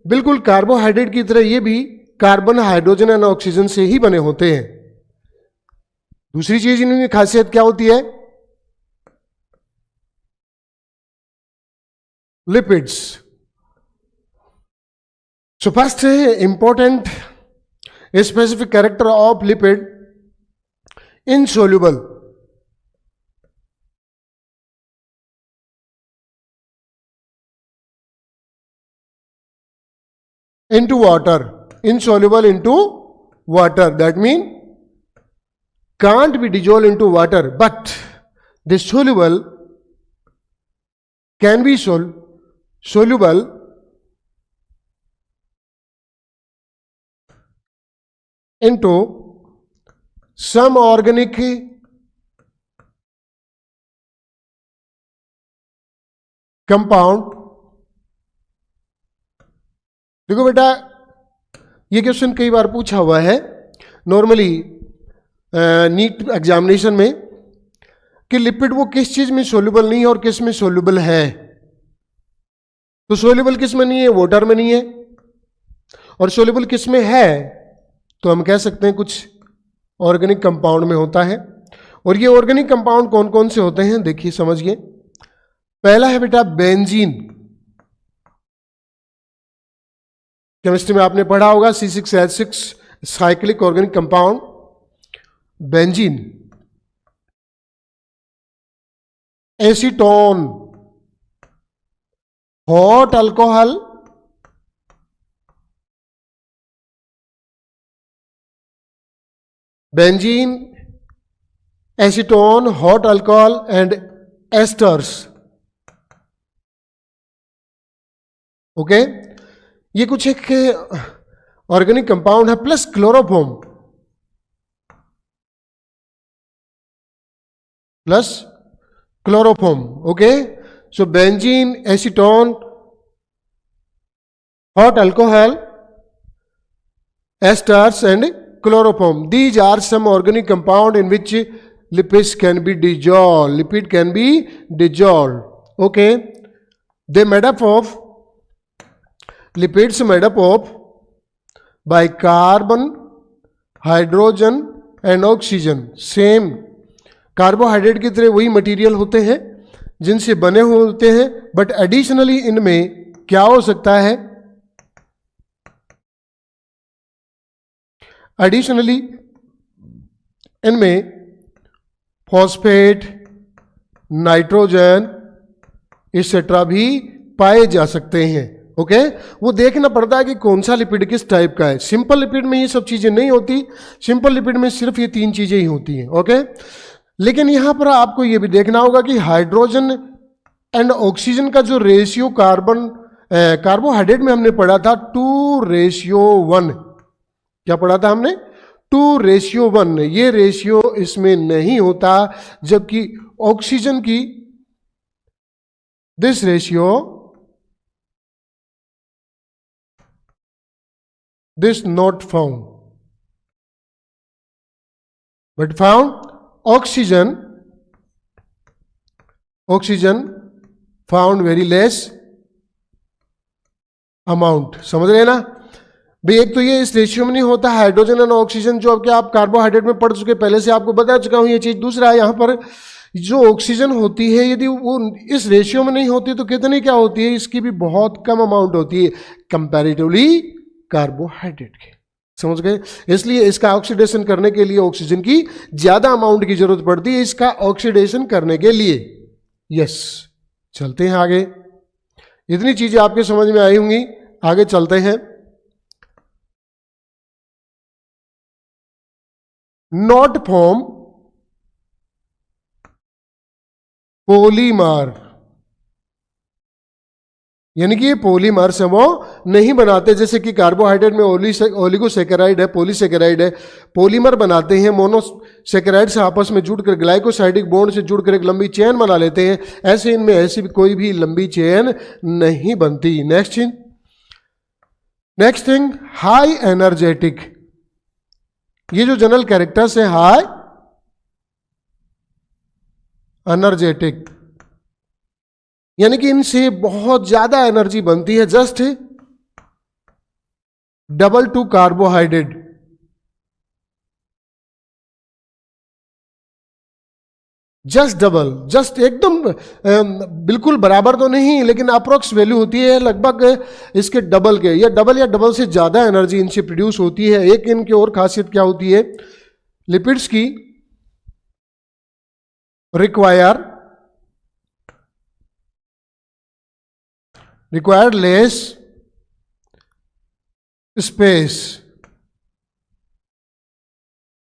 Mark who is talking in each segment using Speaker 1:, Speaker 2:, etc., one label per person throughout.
Speaker 1: बिल्कुल कार्बोहाइड्रेट की तरह ये भी कार्बन, हाइड्रोजन एंड ऑक्सीजन से ही बने होते हैं। दूसरी चीज इनकी खासियत क्या होती है? Lipids. So first important specific character of lipid, insoluble. Into water, insoluble into water. That means can't be dissolved into water, but the soluble can be soluble into some organic compound. देखो बेटा, ये question कई बार पूछा हुआ है normally NEET examination में कि lipid वो किस चीज में सोल्यूबल नहीं है और किस में सोल्यूबल है। तो सोल्यूबल किस में नहीं है? वाटर में नहीं है। और सोल्यूबल किस में है? तो हम कह सकते हैं कुछ ऑर्गेनिक कंपाउंड में होता है। और ये ऑर्गेनिक कंपाउंड कौन कौन से होते हैं देखिए, समझिए। पहला है बेटा बेंजीन। केमिस्ट्री में आपने पढ़ा होगा C6H6 cyclic organic compound benzene. Acetone, hot alcohol, benzene, acetone, hot alcohol and asters. Okay, ये कुछ एक ऑर्गेनिक कंपाउंड है, plus chloroform, plus chloroform. Okay, so benzene, acetone, hot alcohol, esters and chloroform. These are some organic compound in which lipids can be dissolved. Lipid can be dissolved. Okay, they made up of lipids made up of by carbon, hydrogen and oxygen. Same carbohydrate की तरह वही material होते हैं जिनसे बने हुए होते हैं, बट एडिशनली इनमें क्या हो सकता है? एडिशनली इनमें फॉस्फेट, नाइट्रोजन एक्सेट्रा भी पाए जा सकते हैं। ओके, वो देखना पड़ता है कि कौन सा लिपिड किस टाइप का है। सिंपल लिपिड में ये सब चीजें नहीं होती, सिंपल लिपिड में सिर्फ ये तीन चीजें ही होती हैं। ओके, लेकिन यहां पर आपको ये भी देखना होगा कि हाइड्रोजन एंड ऑक्सीजन का जो रेशियो कार्बोहाइड्रेट में हमने पढ़ा था 2:1। क्या पढ़ा था हमने? 2:1। ये रेशियो इसमें नहीं होता, जबकि ऑक्सीजन की this ratio, this not found, but found oxygen found very less amount. समझ रहे हैं ना भाई? एक तो ये इस रेशियो में नहीं होता हाइड्रोजन और ऑक्सीजन, जो अब क्या आप कार्बोहाइड्रेट में पढ़ चुके, पहले से आपको बता चुका हूं ये चीज। दूसरा है यहां पर जो ऑक्सीजन होती है, यदि वो इस रेशियो में नहीं होती तो कितनी क्या होती है? इसकी भी बहुत कम अमाउंट होती है कंपैरेटिवली कार्बोहाइड्रेट के। समझ गए? इसलिए इसका ऑक्सीडेशन करने के लिए ऑक्सीजन की ज्यादा अमाउंट की जरूरत पड़ती है इसका ऑक्सीडेशन करने के लिए। यस, चलते हैं आगे। इतनी चीजें आपके समझ में आई होंगी, आगे चलते हैं। नॉट फॉर्म पॉलीमर, यानी कि ये पॉलीमर से वो नहीं बनाते, जैसे कि कार्बोहाइड्रेट में ओलिगोसेकेराइड है, पॉलीसेकेराइड है, पॉलीमर बनाते हैं। मोनोसेकेराइड से आपस में जुड़कर ग्लाइकोसाइडिक बॉन्ड से जुड़कर एक लंबी चेन बना लेते हैं। ऐसे इनमें ऐसी भी कोई भी लंबी चेन नहीं बनती। Next thing, high energetic. ये जो जनरल कैरेक्टर्स है, हाई एनर्जेटिक, यानी कि इनसे बहुत ज्यादा एनर्जी बनती है। Just double two carbohydrate, just double, just एकदम बिल्कुल बराबर तो नहीं, लेकिन अप्रोक्स वैल्यू होती है लगभग इसके डबल के, या डबल से ज्यादा एनर्जी इनसे प्रोड्यूस होती है। एक इनकी और खासियत क्या होती है, लिपिड्स की require less space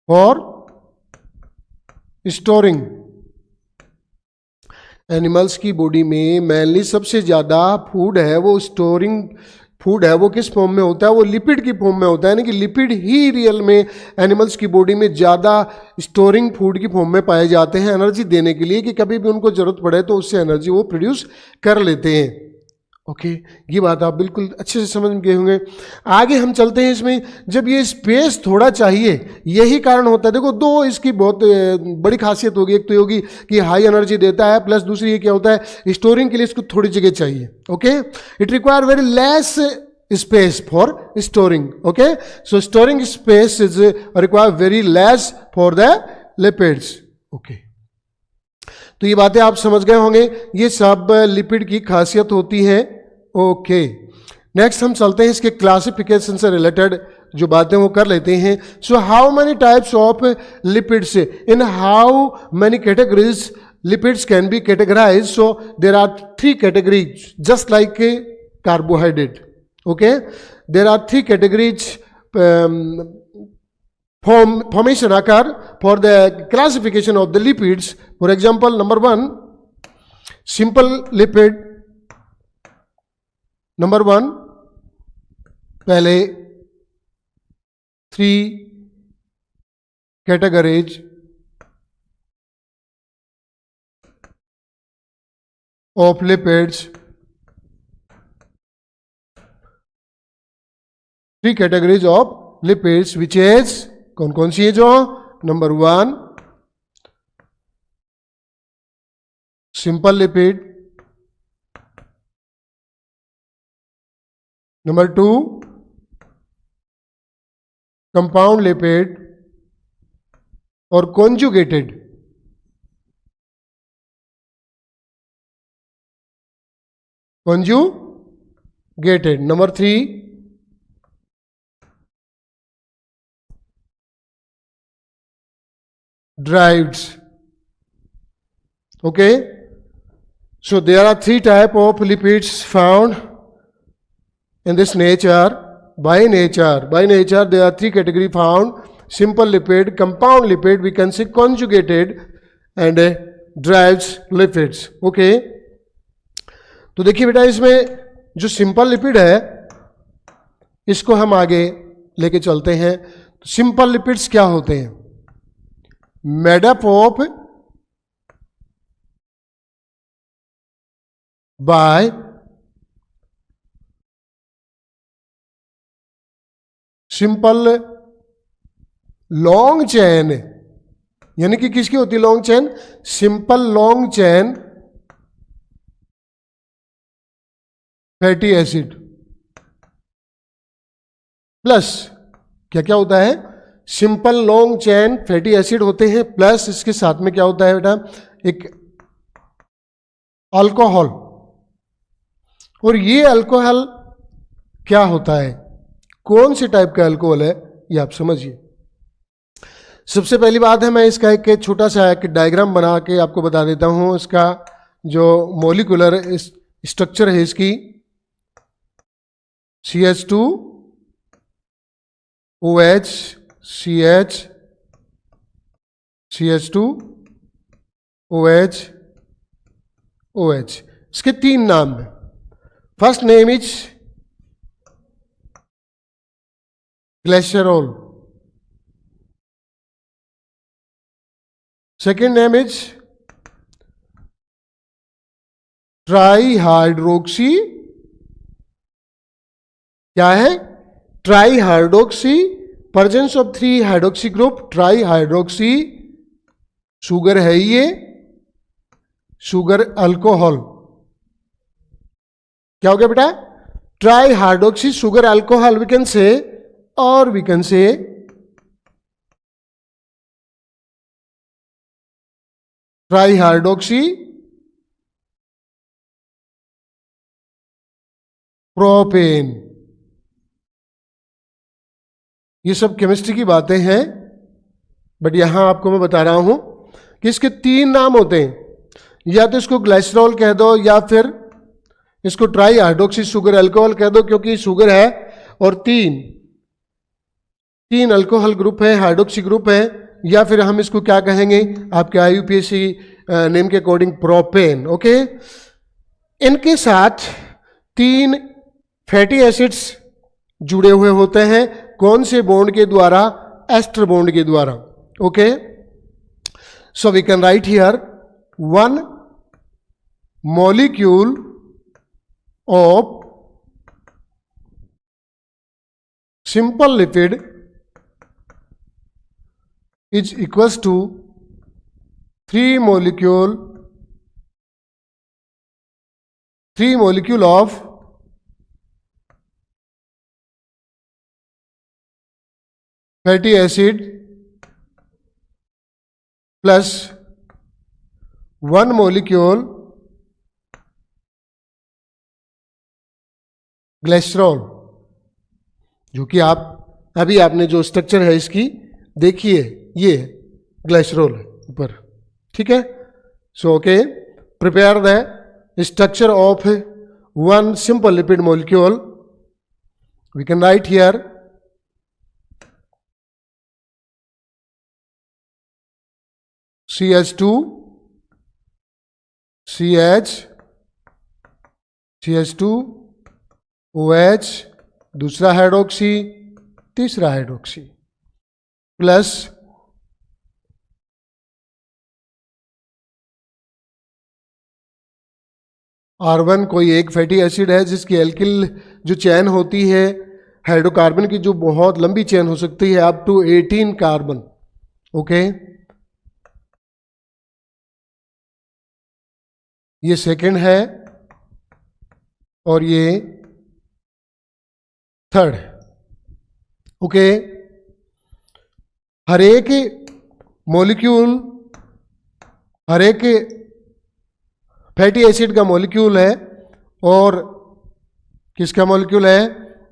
Speaker 1: for storing. Animals की बॉडी में मेनली सबसे ज्यादा फूड है वो स्टोरिंग फूड है, वो किस फॉर्म में होता है, वो लिपिड की फॉर्म में होता है, यानी कि लिपिड ही रियल में एनिमल्स की बॉडी में ज़्यादा स्टोरिंग फूड की फॉर्म में पाए जाते हैं एनर्जी देने के लिए, कि कभी भी उनको जरूरत पड़े तो उससे एनर्जी वो प्रोड्यूस कर लेते हैं। ओके, ये बात आप बिल्कुल अच्छे से समझ गए होंगे। आगे हम चलते हैं इसमें, जब ये स्पेस थोड़ा चाहिए, यही कारण होता है। देखो दो इसकी बहुत बड़ी खासियत होगी, एक तो होगी कि हाई एनर्जी देता है, प्लस दूसरी ये क्या होता है, स्टोरिंग के लिए इसको थोड़ी जगह चाहिए। Okay, it require very less space for storing. Okay, so storing space is require very less for the lipids. Okay, तो ये बातें आप समझ गए होंगे, ये सब लिपिड की खासियत होती है। ओके, नेक्स्ट हम चलते हैं इसके क्लासिफिकेशन से रिलेटेड जो बातें वो कर लेते हैं। So how many types of lipids, in how many categories lipids can be categorize. So there are 3 categories just like carbohydrate. Okay, there are 3 categories formation occur for the classification of the lipids. For example, number 1, simple lipid. Number 1, पहले 3 categories of lipids. 3 categories of lipids which is कौन कौन सी है जो, number 1 simple lipid, number 2 compound lipid, और conjugated. Number 3 derived. Okay, so there are 3 type of lipids found in this nature. By nature there are 3 category found: simple lipid, compound lipid, we can say conjugated, and derived lipids. Okay, तो देखिए बेटा, इसमें जो simple lipid है इसको हम आगे लेके चलते हैं। तो सिंपल लिपिड्स क्या होते हैं, made up of by simple long chain, यानी कि किसकी होती है long chain, simple long chain fatty acid, plus क्या क्या होता है, simple long chain fatty acid होते हैं, प्लस इसके साथ में क्या होता है बेटा, एक अल्कोहल। और ये अल्कोहल क्या होता है, कौन सी टाइप का अल्कोहल है, ये आप समझिए। सबसे पहली बात है, मैं इसका एक छोटा सा एक डायग्राम बना के आपको बता देता हूं। इसका जो मॉलिक्यूलर स्ट्रक्चर है इसकी, CH2 OH CH CH2 OH OH, इसके 3 नाम हैं। First name is glycerol, second name is trihydroxy, क्या है, trihydroxy, presence of 3 hydroxy group, trihydroxy, sugar है ये, शुगर अल्कोहल, क्या हो गया बेटा, trihydroxy sugar alcohol, we can say or we can say trihydroxy propane. ये सब केमिस्ट्री की बातें हैं, बट यहां आपको मैं बता रहा हूं कि इसके 3 नाम होते हैं, या तो इसको ग्लाइसरॉल कह दो या फिर इसको ट्राई हाइड्रोक्सी शुगर अल्कोहल कह दो, क्योंकि शुगर है और तीन अल्कोहल ग्रुप है, हाइड्रोक्सी ग्रुप है, या फिर हम इसको क्या कहेंगे आपके IUPAC नेम के अकॉर्डिंग प्रोपेन। ओके, इनके साथ 3 फैटी एसिड्स जुड़े हुए होते हैं। कौन से बॉन्ड के द्वारा? एस्टर बॉन्ड के द्वारा। Okay, so we can write here 1 molecule of simple lipid is equals to 3 molecule of fatty acid plus 1 molecule glycerol, जो कि आप अभी आपने जो स्ट्रक्चर है इसकी देखिए, ये ग्लिसरॉल है ऊपर। ठीक है, so okay, prepare the structure of 1 simple lipid molecule. We can write here CH2 CH2 OH, दूसरा हाइड्रोक्सी, तीसरा हाइड्रोक्सी, प्लस R1 कोई एक फैटी एसिड है जिसकी एल्किल जो चेन होती है हाइड्रोकार्बन की, जो बहुत लंबी चेन हो सकती है अप टू 18 कार्बन। ओके, ये सेकंड है और ये थर्ड। ओके, हर एक फैटी एसिड का मॉलिक्यूल है, और किसका मॉलिक्यूल है?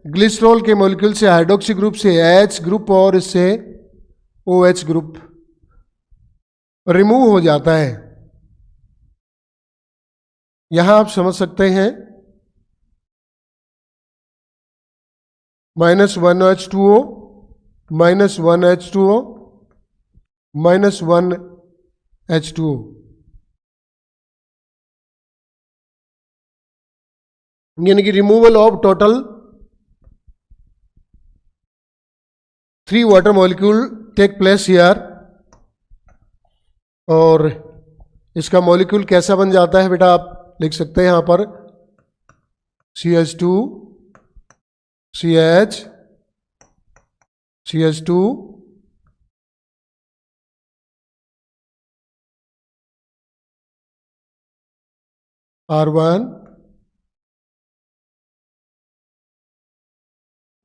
Speaker 1: ग्लिसरॉल के मॉलिक्यूल से हाइड्रोक्सी ग्रुप से H ग्रुप और इससे OH ग्रुप रिमूव हो जाता है। यहां आप समझ सकते हैं -1H2O -1H2O -1H2O, यानी कि removal of total 3 water molecule take place here. और इसका मॉलिक्यूल कैसा बन जाता है बेटा? आप लिख सकते हैं यहां पर CH2 CH CH2 R1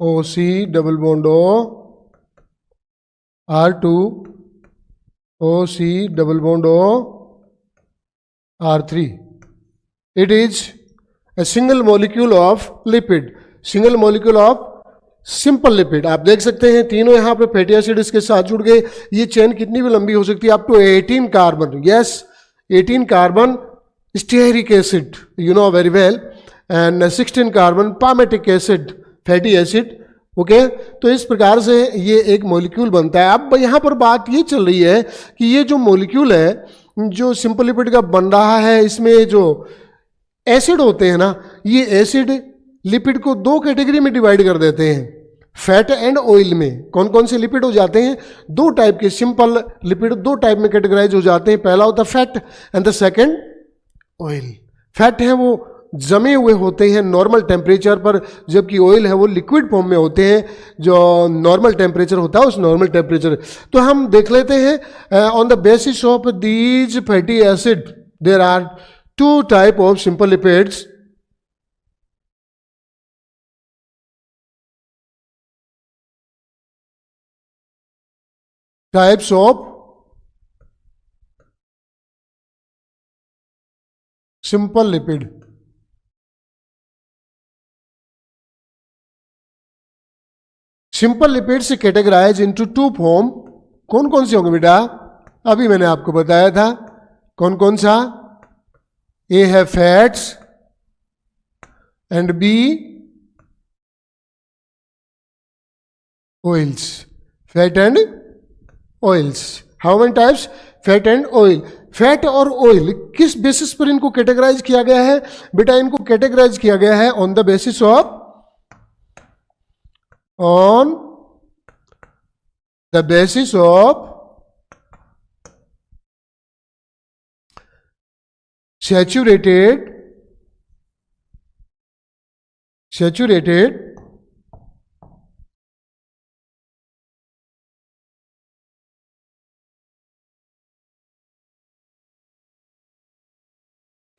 Speaker 1: OC double bond O, R2 OC double bond O, R3। It is a single molecule of lipid, single molecule of simple lipid. आप देख सकते हैं तीनों यहां पे फैटी एसिड इसके साथ जुड़ गए। ये चेन कितनी भी लंबी हो सकती है, up to 18 carbon. Yes, 18 carbon stearic acid, you know very well, and 16 carbon palmitic acid fatty acid. Okay, तो इस प्रकार से ये एक मॉलिक्यूल बनता है। अब यहां पर बात ये चल रही है कि ये जो मॉलिक्यूल है जो सिंपल लिपिड का बन रहा है, इसमें जो एसिड होते हैं ना, ये एसिड लिपिड को 2 कैटेगरी में डिवाइड कर देते हैं, फैट एंड ऑयल में। कौन कौन से लिपिड हो जाते हैं? 2 टाइप के सिंपल लिपिड 2 टाइप में कैटेगराइज हो जाते हैं। पहला होता है fat and the second oil. Fat है वो जमे हुए होते हैं नॉर्मल टेम्परेचर पर, जबकि ऑयल है वो लिक्विड फॉर्म में होते हैं, जो नॉर्मल टेम्परेचर होता है उस नॉर्मल टेम्परेचर। तो हम देख लेते हैं on the basis of these fatty acid there are 2 type of simple lipids. Types of simple lipid. Simple lipid से कैटेगराइज इनटू टू फॉर्म। कौन कौन से होंगे बेटा? अभी मैंने आपको बताया था। कौन कौन सा? ए है fats and B oils. Fat and oils. How many types? Fat and oil. फैट और ऑयल किस बेसिस पर इनको कैटेगराइज किया गया है? बेटा इनको कैटेगराइज किया गया है on the basis of saturated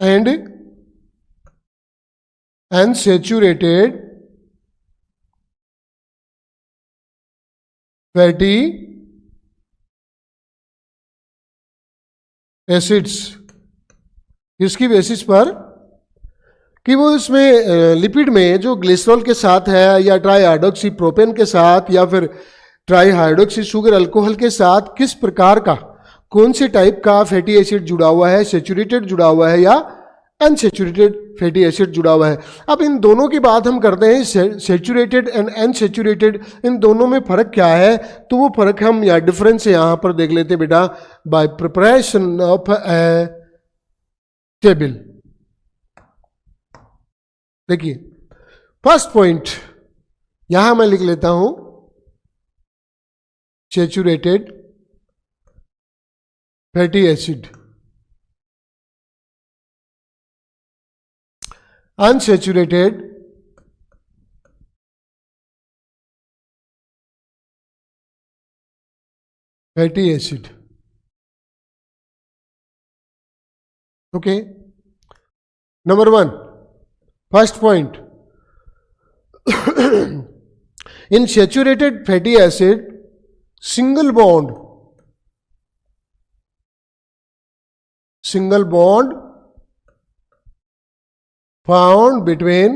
Speaker 1: and unsaturated fatty acids. इसकी बेसिस पर कि वो इसमें लिपिड में जो ग्लिसरॉल के साथ है या ट्राईहाइड्रोक्सी प्रोपेन के साथ या फिर ट्राईहाइड्रोक्सी शुगर अल्कोहल के साथ किस प्रकार का, कौन से टाइप का फैटी एसिड जुड़ा हुआ है, सेचुरेटेड जुड़ा हुआ है या अनसेचुरेटेड फैटी एसिड जुड़ा हुआ है। अब इन दोनों की बात हम करते हैं, सेचुरेटेड एंड अनसेचुरेटेड, इन दोनों में फर्क क्या है? तो वो फर्क हम या डिफरेंस यहां पर देख लेते हैं बेटा, by preparation of a table. देखिए फर्स्ट पॉइंट यहां मैं लिख लेता हूं, saturated fatty acid, unsaturated fatty acid. Okay, number one, first point. In saturated fatty acid, single bond found between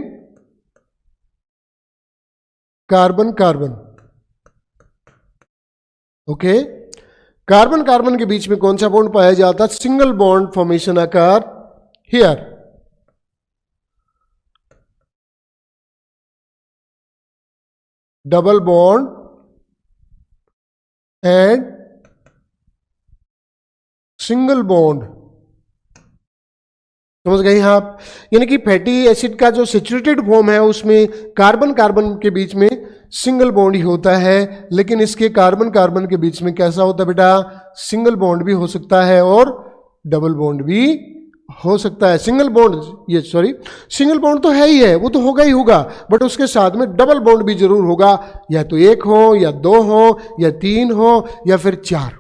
Speaker 1: carbon. Okay, carbon carbon के बीच में कौन सा बॉन्ड पाया जाता? Single bond formation occur here. Double bond and single bond. समझ गए आप? यानी कि फैटी एसिड का जो सेचुरेटेड फॉर्म है उसमें कार्बन कार्बन के बीच में सिंगल बॉन्ड ही होता है, लेकिन इसके कार्बन कार्बन के बीच में कैसा होता है बेटा? सिंगल बॉन्ड भी हो सकता है और डबल बॉन्ड भी हो सकता है। सिंगल बॉन्ड तो है ही है, वो तो होगा ही होगा, बट उसके साथ में डबल बॉन्ड भी जरूर होगा, या तो एक हो या दो हो या तीन हो या फिर चार,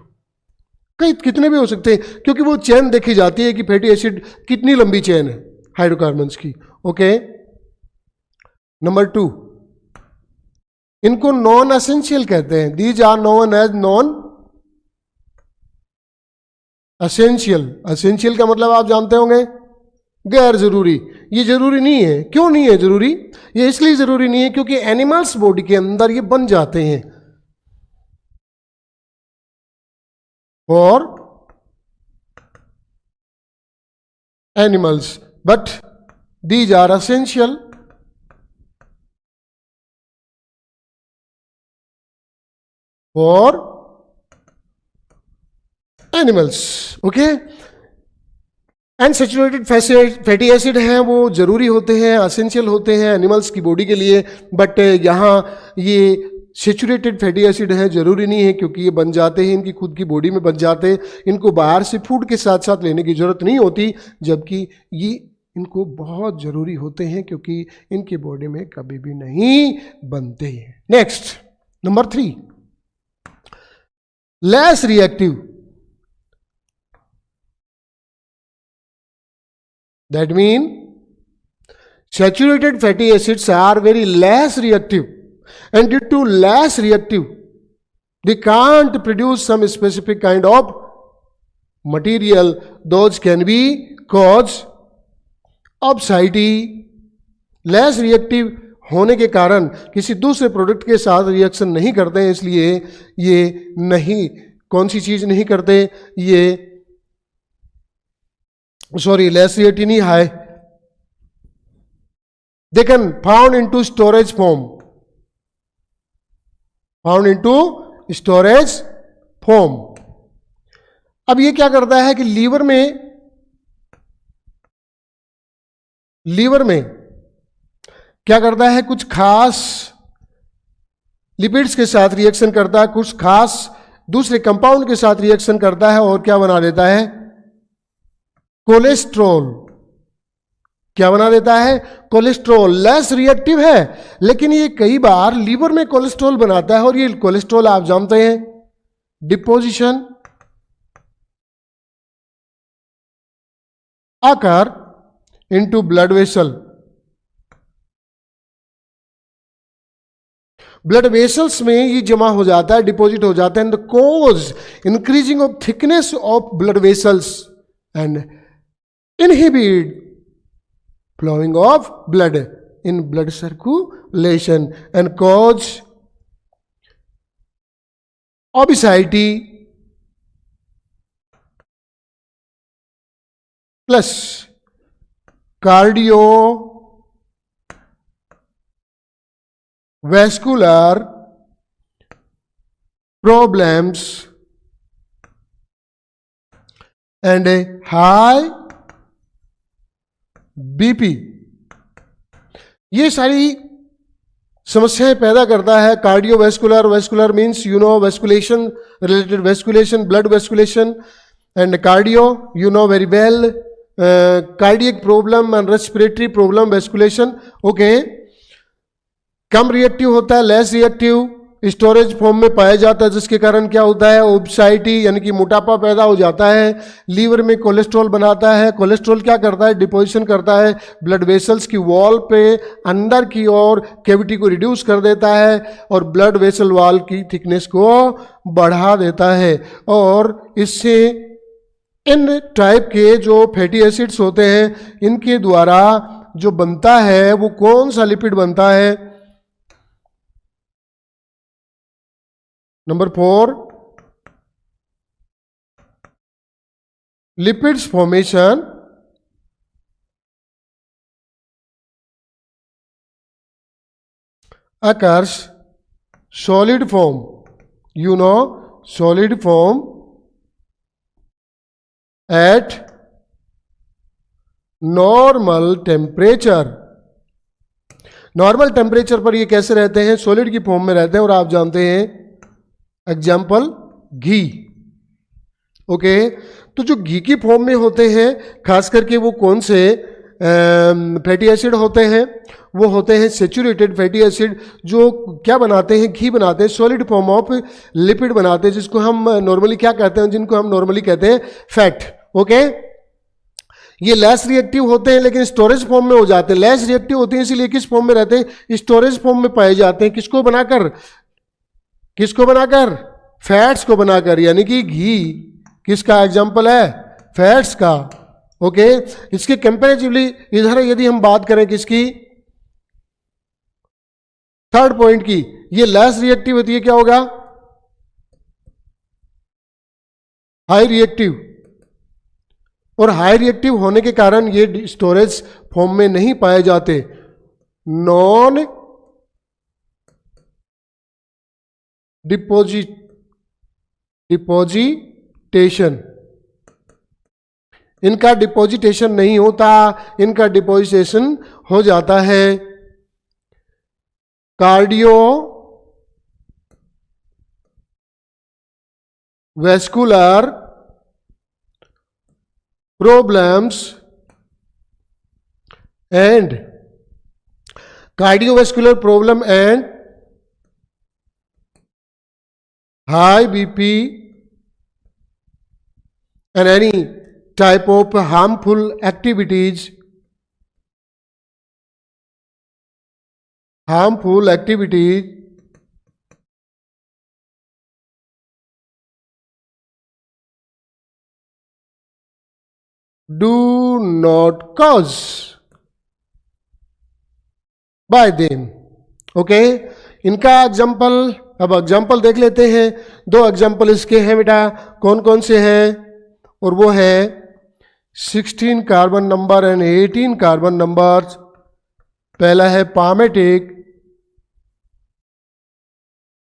Speaker 1: कई कितने भी हो सकते हैं, क्योंकि वो चेन देखी जाती है कि फैटी एसिड कितनी लंबी चेन है हाइड्रोकार्बन्स की। ओके, नंबर 2, इनको नॉन एसेंशियल कहते हैं। These are known as non essential. Essential का मतलब आप जानते होंगे, गैर जरूरी। ये जरूरी नहीं है। क्यों नहीं है जरूरी? ये इसलिए जरूरी नहीं है क्योंकि एनिमल्स बॉडी के अंदर ये बन जाते हैं और animals, but these are essential for animals. Okay, unsaturated fatty acid हैं, वो जरूरी होते हैं, एसेंशियल होते हैं एनिमल्स की बॉडी के लिए, बट यहाँ ये सेचुरेटेड फैटी एसिड है, जरूरी नहीं है क्योंकि ये बन जाते हैं, इनकी खुद की बॉडी में बन जाते हैं, इनको बाहर से फूड के साथ साथ लेने की जरूरत नहीं होती, जबकि ये इनको बहुत जरूरी होते हैं क्योंकि इनकी बॉडी में कभी भी नहीं बनते हैं। Next, number 3, less reactive. That mean saturated fatty acids are very less reactive, and due to less reactive they can't produce some specific kind of material, those can be cause obesity. Less reactive होने के कारण किसी दूसरे product के साथ reaction नहीं करते हैं, इसलिए ये नहीं, कौन सी चीज नहीं करते, ये सॉरी लेस रिएक्टिव नहीं, high, they can found into storage form, found into storage form. अब ये क्या करता है कि लीवर में क्या करता है, कुछ खास लिपिड्स के साथ रिएक्शन करता है, कुछ खास दूसरे कंपाउंड के साथ रिएक्शन करता है और क्या बना देता है, कोलेस्ट्रॉल. क्या बना देता है, कोलेस्ट्रॉल. लेस रिएक्टिव है लेकिन ये कई बार लीवर में कोलेस्ट्रॉल बनाता है, और ये कोलेस्ट्रॉल आप जानते हैं deposition occur into blood vessel. Blood vessels में ये जमा हो जाता है, डिपॉजिट हो जाता है, and the cause increasing of thickness of blood vessels and inhibit flowing of blood in blood circulation and cause obesity plus cardio vascular problems and high BP. ये सारी समस्याएं पैदा करता है. Cardiovascular, vascular means you know vasculation, related vasculation, blood vasculation, and cardio you know very well, cardiac problem and respiratory problem, vasculation. Okay, कम reactive होता है, less reactive, storage form में पाया जाता है, जिसके कारण क्या होता है, ओबेसिटी यानी कि मोटापा पैदा हो जाता है. लीवर में कोलेस्ट्रॉल बनाता है. कोलेस्ट्रॉल क्या करता है, डिपोजिशन करता है ब्लड वेसल्स की वॉल पे, अंदर की ओर कैविटी को रिड्यूस कर देता है और ब्लड वेसल वॉल की थिकनेस को बढ़ा देता है. और इससे इन टाइप के जो फैटी एसिड्स होते हैं इनके द्वारा जो बनता है वो कौन सा लिपिड बनता है, number 4 lipids formation occurs solid form, you know solid form at normal temperature. Normal temperature पर ये कैसे रहते हैं, सॉलिड की फॉर्म में रहते हैं. और आप जानते हैं एग्जाम्पल घी. ओके, तो जो घी की फॉर्म में होते हैं खास करके वो कौन से फैटी एसिड होते हैं, वो होते हैं सेचुरेटेड फैटी एसिड, जो क्या बनाते हैं, घी बनाते हैं, सॉलिड फॉर्म ऑफ लिपिड बनाते हैं, जिसको हम नॉर्मली क्या कहते हैं, जिनको हम नॉर्मली कहते हैं फैट. ओके, ये लेस रिएक्टिव होते हैं लेकिन स्टोरेज फॉर्म में हो जाते हैं. लेस रिएक्टिव होते हैं इसीलिए किस फॉर्म में रहते हैं, स्टोरेज फॉर्म में पाए जाते हैं. किसको बनाकर, किसको बनाकर, फैट्स को बनाकर. यानी कि घी किसका एग्जाम्पल है, फैट्स का. ओके, इसके कंपैरेटिवली इधर यदि हम बात करें किसकी, थर्ड पॉइंट की, ये लेस रिएक्टिव होती है, क्या होगा, हाई रिएक्टिव. और हाई रिएक्टिव होने के कारण ये स्टोरेज फॉर्म में नहीं पाए जाते. नॉन डिपोजिटेशन, इनका डिपोजिटेशन नहीं होता, इनका डिपोजिटेशन हो जाता है cardio vascular problems and cardiovascular problem and high BP and any type of harmful activities do not cause by them. Okay, इनका एग्जाम्पल, अब एग्जाम्पल देख लेते हैं। दो एग्जाम्पल इसके हैं बेटा, कौन कौन से हैं, और वो है 16 carbon number and 18 carbon number. पहला है palmitic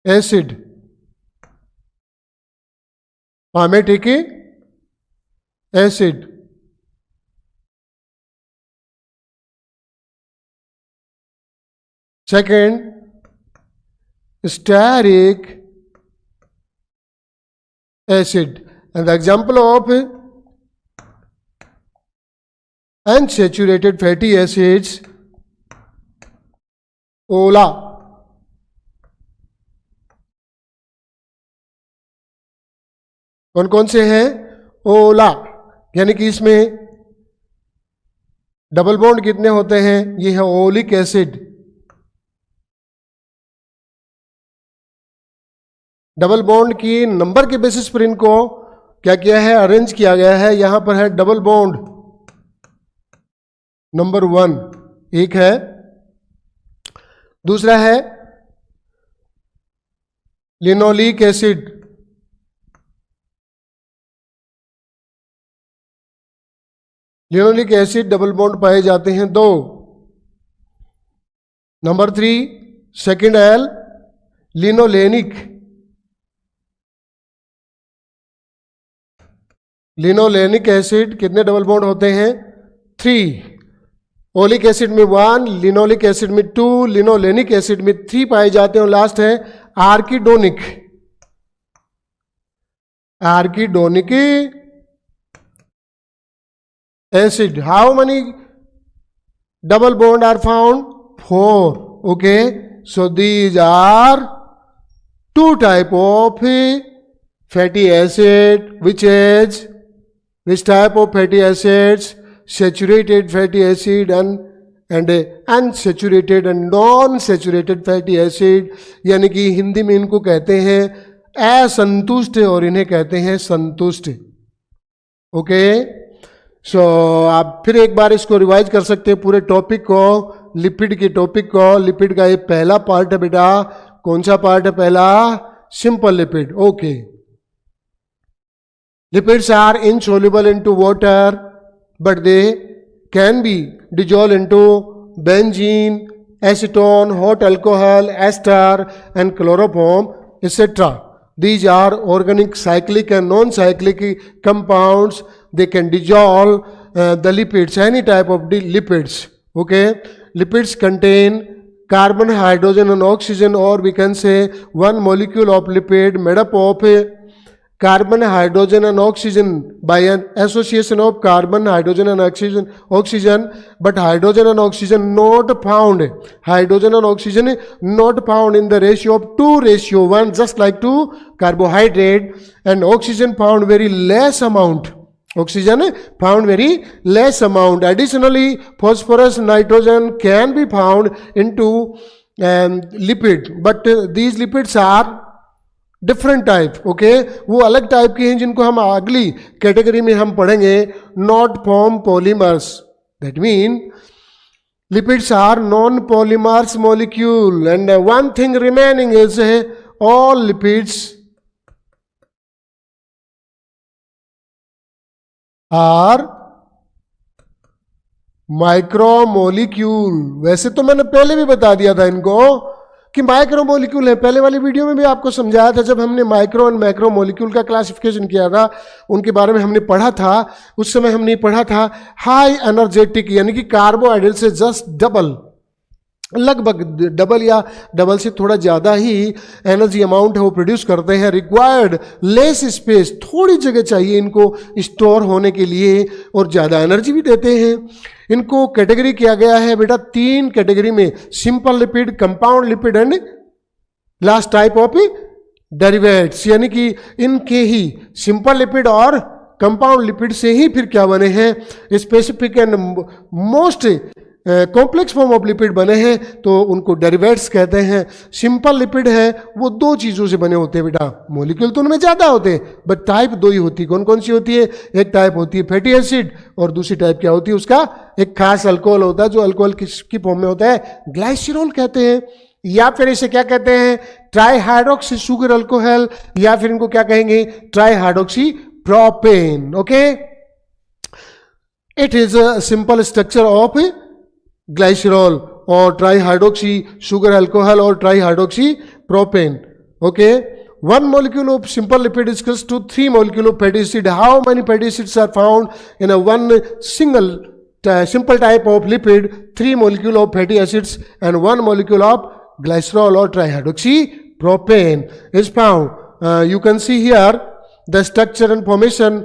Speaker 1: acid, palmitic acid. Second stearic acid, and the example of unsaturated fatty acids, ओला। कौन कौन से हैं, ओला, यानी कि इसमें डबल बॉन्ड कितने होते हैं, ये है ओलिक एसिड। डबल बॉन्ड की नंबर के बेसिस पर इनको क्या किया है, अरेंज किया गया है। यहां पर है डबल बॉन्ड नंबर 1, एक है। दूसरा है linoleic acid, linoleic acid double bond पाए जाते हैं 2। Number 3 second L linolenic, linolenic acid कितने डबल बॉन्ड होते हैं, 3। ओलिक एसिड में 1, लिनोलिक एसिड में 2, लिनोलेनिक एसिड में 3 पाए जाते हैं। और लास्ट है arachidonic, arachidonic acid. How many double bond are found, 4. Okay, so these are 2 type of fatty acid, which is which type of fatty acids, saturated fatty acid and unsaturated and non-saturated fatty acid, यानी कि हिंदी में इनको कहते हैं असंतुष्ट और इन्हें कहते हैं संतुष्ट। ओके, सो आप फिर एक बार इसको रिवाइज कर सकते हैं पूरे टॉपिक को, लिपिड के टॉपिक को। लिपिड का ये पहला पार्ट है बेटा, कौन सा पार्ट है पहला, simple lipid. Okay, lipids are insoluble into water, but they can be dissolved into benzene, acetone, hot alcohol, ester, and chloroform, etc. These are organic, cyclic, and non-cyclic compounds. They can dissolve the lipids, any type of lipids. Okay, lipids contain carbon, hydrogen, and oxygen, or we can say one molecule of lipid made up of carbon, hydrogen, and oxygen by an association of carbon, hydrogen, and oxygen, but hydrogen and oxygen not found. Hydrogen and oxygen not found in the ratio of 2:1, just like to carbohydrate, and oxygen found very less amount. Oxygen found very less amount. Additionally, phosphorus, nitrogen can be found into lipid, but these lipids are different type. Okay, वो अलग type के हैं जिनको हम अगली category में हम पढ़ेंगे, not form polymers. That mean lipids are non polymers molecule, and one thing remaining is all lipids are micromolecule. वैसे तो मैंने पहले भी बता दिया था इनको कि माइक्रो मॉलिक्यूल है, पहले वाली वीडियो में भी आपको समझाया था। जब हमने माइक्रो एंड मैक्रो मॉलिक्यूल का क्लासिफिकेशन किया था, उनके बारे में हमने पढ़ा था। उस समय हमने पढ़ा था हाई एनर्जेटिक, यानी कि कार्बोहाइड्रेट से जस्ट डबल, लगभग डबल या डबल से थोड़ा ज़्यादा ही एनर्जी अमाउंट है वो प्रोड्यूस करते हैं। रिक्वायर्ड लेस स्पेस, थोड़ी जगह चाहिए इनको स्टोर होने के लिए, और ज़्यादा एनर्जी भी देते हैं। इनको कैटेगरी किया गया है बेटा 3 कैटेगरी में, simple lipid, compound lipid, and last type of derivatives. यानी कि इनके ही सिंपल लिपिड और कंपाउंड लिपिड से ही फिर क्या बने हैं, specific and most complex form of lipid बने हैं तो उनको डेरिवेट्स कहते हैं। सिंपल लिपिड है वो दो चीज़ों से बने होते हैं बेटा, मॉलिक्यूल तो उनमें ज़्यादा होते हैं बट टाइप दो ही होती है। कौन कौन सी होती है? एक टाइप होती है फैटी एसिड और दूसरी टाइप क्या होती है? उसका एक खास अल्कोहल होता है जो अल्कोहल किसकी फॉर्म में होता है? ग्लाइसिरॉल कहते हैं, या फिर इसे क्या कहते हैं? ट्राई हाइड्रोक्सी शुगर अल्कोहल, या फिर इनको क्या कहेंगे? Tri hydroxy propane. Okay, it is a simple structure of glycerol और ट्राई हाइड्रोक्सी शुगर अल्कोहल और tri hydroxy propane. Okay, one molecule of simple lipid is equals to 3 molecule of fatty acid. How many fatty acids are found in a one single simple type of lipid? 3 molecule of fatty acids and 1 molecule of glycerol or trihydroxypropane is found. You can see here the structure and formation,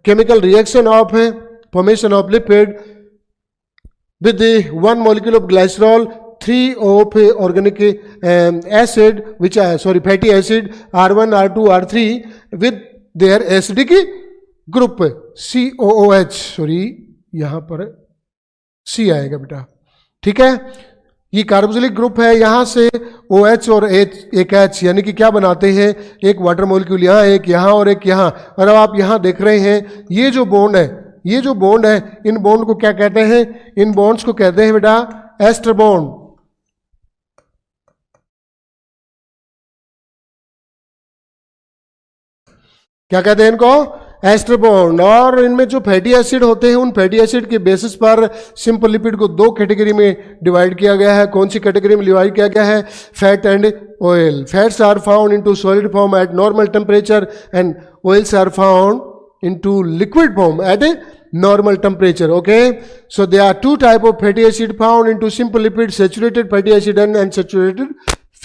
Speaker 1: chemical reaction of formation of lipid with the 1 molecule of glycerol, 3 of organic acid which are fatty acid R1 R2 R3 with their acidic group COOH, यहां पर C आएगा बेटा, ठीक है। ये carboxylic group है, यहां से OH और एक H यानी कि क्या बनाते हैं? एक वाटर मॉलिक्यूल यहाँ, एक यहाँ और एक यहाँ। और अब आप यहाँ देख रहे हैं ये जो बॉन्ड है, ये जो बॉन्ड है, इन बॉन्ड को क्या कहते हैं? इन बॉन्ड्स को कहते हैं बेटा एस्टर बॉन्ड। क्या कहते हैं इनको? Ester bond. और इनमें जो फैटी एसिड होते हैं उन फैटी एसिड के बेसिस पर सिंपल लिपिड को दो कैटेगरी में डिवाइड किया गया है। कौन सी कैटेगरी में डिवाइड किया गया है? Fat and oil. Fats are found into solid form at normal temperature and oils are found into liquid form at a normal temperature. Okay, so there are two type of fatty acid found into simple lipid: saturated fatty acid and unsaturated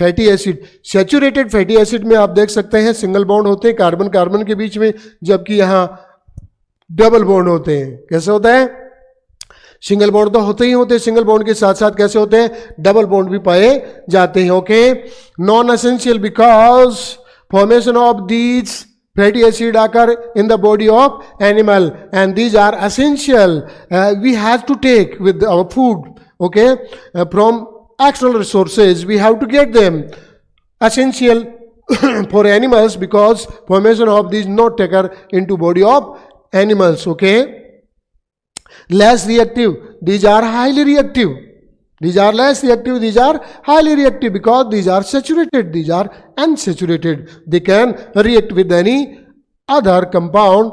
Speaker 1: fatty acid. Saturated fatty acid में आप देख सकते हैं single bond होते हैं carbon carbon के बीच में, जबकि यहाँ डबल बॉन्ड होते हैं। कैसे होता है? सिंगल बॉन्ड तो होते ही होते हैं, सिंगल बॉन्ड के साथ साथ कैसे होते हैं? डबल बॉन्ड भी पाए जाते हैं। Okay, non essential because formation of these fatty acid occur in the body of animal and these are essential. We have to take with our food, okay, from external resources. We have to get them. Essential for animals because formation of these not occur into body of animals. Okay, less reactive. These are highly reactive. These are less reactive, these are highly reactive because these are saturated, these are unsaturated. They can react with any other compound.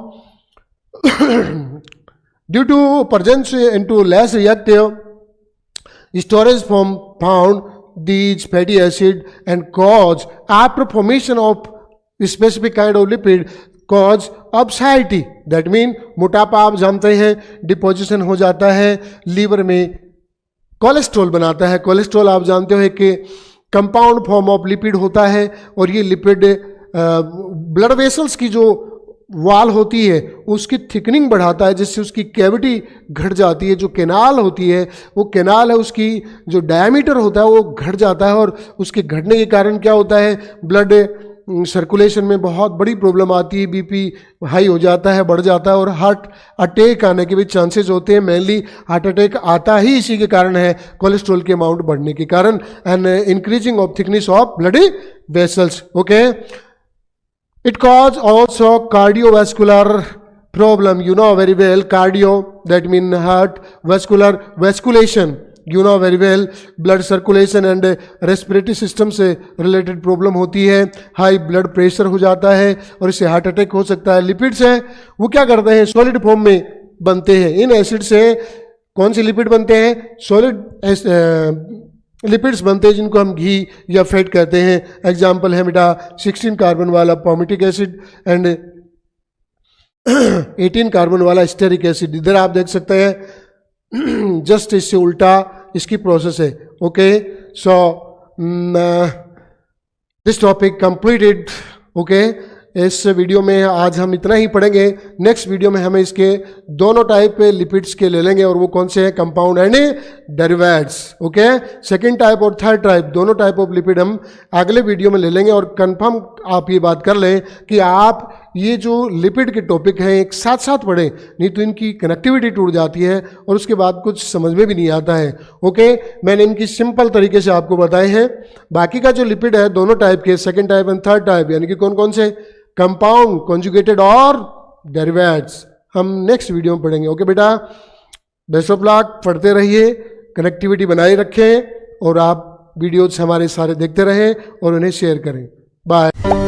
Speaker 1: Due to presence into less reactive storage form found these fatty acid and cause after formation of specific kind of lipid cause obesity. That mean मोटापा आप जानते हैं, deposition हो जाता है liver में, cholesterol बनाता है। कोलेस्ट्रॉल आप जानते हो कि कंपाउंड फॉर्म ऑफ लिपिड होता है और ये लिपिड ब्लड वेसल्स की जो वाल होती है उसकी थिकनिंग बढ़ाता है, जिससे उसकी कैविटी घट जाती है। जो कैनाल होती है वो कैनाल है उसकी जो डायमीटर होता है वो घट जाता है और उसके घटने के कारण क्या होता है? ब्लड सर्कुलेशन में बहुत बड़ी प्रॉब्लम आती है, बीपी हाई हो जाता है, बढ़ जाता है और हार्ट अटैक आने के भी चांसेस होते हैं। मेनली हार्ट अटैक आता ही इसी के कारण है, कोलेस्ट्रॉल के अमाउंट बढ़ने के कारण and increasing of thickness of blood vessels. Okay, it cause also cardiovascular problem, you know very well. Cardio that mean heart, vascular vasculation, you know very well, blood circulation and respiratory system से related problem होती है। High blood pressure हो जाता है और इससे heart attack हो सकता है। लिपिड्स है वो क्या करते हैं? सॉलिड फॉर्म में बनते हैं। इन एसिड से कौन से लिपिड बनते हैं? सॉलिड लिपिड्स बनते हैं जिनको हम घी या फैट कहते हैं। एग्जाम्पल है बेटा 16 कार्बन वाला पॉमिटिक एसिड एंड 18 कार्बन वाला स्टेरिक एसिड। इधर आप देख सकते हैं जस्ट इससे उल्टा इसकी प्रोसेस है। Okay, so this topic completed. Okay, इस वीडियो में आज हम इतना ही पढ़ेंगे। नेक्स्ट वीडियो में हमें इसके दोनों टाइप पे लिपिड्स के ले लेंगे और वो कौन से हैं? Compound and derivatives. Okay, second type और थर्ड टाइप दोनों टाइप ऑफ लिपिड हम अगले वीडियो में ले लेंगे। और कंफर्म आप ये बात कर लें कि आप ये जो लिपिड के टॉपिक हैं एक साथ साथ पढ़ें, नहीं तो इनकी कनेक्टिविटी टूट जाती है और उसके बाद कुछ समझ में भी नहीं आता है। ओके, मैंने इनकी सिंपल तरीके से आपको बताए हैं। बाकी का जो लिपिड है दोनों टाइप के, second type and third type, यानी कि कौन कौन से, कंपाउंड, कॉन्जुगेटेड और डेरिवेट्स, हम नेक्स्ट वीडियो में पढ़ेंगे। ओके बेटा, बेस्ट ऑफ लक, पढ़ते रहिए, कनेक्टिविटी बनाए रखें और आप वीडियोज हमारे सारे देखते रहें और उन्हें शेयर करें। बाय।